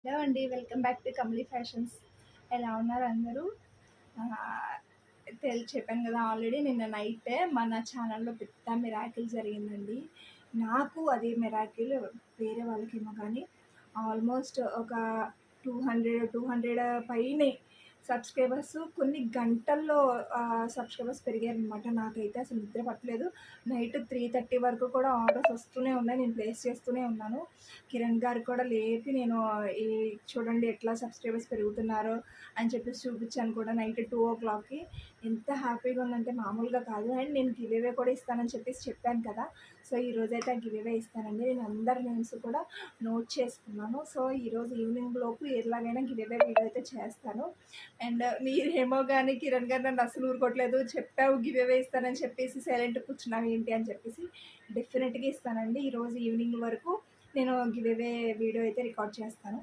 Hello అండి. Welcome back to Kamli fashions. ఎలా ఉన్నారు అందరూ? ఆహ్, చెప్పాను కదా ఆల్రెడీ నిన్న నైటే మన ఛానల్‌లో పెద్ద మిరాకిల్ జరిగిందండి. నాకు అదే మిరాకిల్ వేరే వాళ్ళకేమో కానీ ఆల్మోస్ట్ ఒక 200 పైనే సబ్స్క్రైబర్స్ కొన్ని గంటల్లో సబ్స్క్రైబర్స్ పెరిగారనమాట. నాకైతే అసలు నిద్ర పట్టలేదు. నైట్ 3:30 వరకు కూడా ఆర్డర్స్ వస్తూనే ఉన్నాయి. నేను ప్లేస్ చేస్తూనే ఉన్నాను. కిరణ్ గారికి కూడా లేపి నేను ఈ చూడండి ఎట్లా సబ్స్క్రైబర్స్ పెరుగుతున్నారో అని చెప్పేసి చూపించాను కూడా నైట్ 2:00కి. ఎంత హ్యాపీగా ఉందంటే మామూలుగా కాదు. అండ్ నేను గివ్ అవే కూడా ఇస్తానని చెప్పేసి చెప్పాను కదా! సో ఈరోజైతే ఆ గివ్ అవే ఇస్తానండి. నేను అందరి నేమ్స్ కూడా నోట్ చేసుకున్నాను. సో ఈరోజు ఈవినింగ్ లోపు ఎలాగైనా గివ్ అవే వీడియో అయితే చేస్తాను. అండ్ మీరేమో కానీ కిరణ్ గారు నన్ను అస్సలు ఊరుకోవట్లేదు. చెప్పావు గివ్ అవే ఇస్తానని చెప్పేసి సైలెంట్‌గా కూర్చున్నావు ఏంటి అని చెప్పేసి. డెఫినెట్‌గా ఇస్తానండి. ఈరోజు ఈవినింగ్ వరకు నేను గివ్ అవే వీడియో అయితే రికార్డ్ చేస్తాను.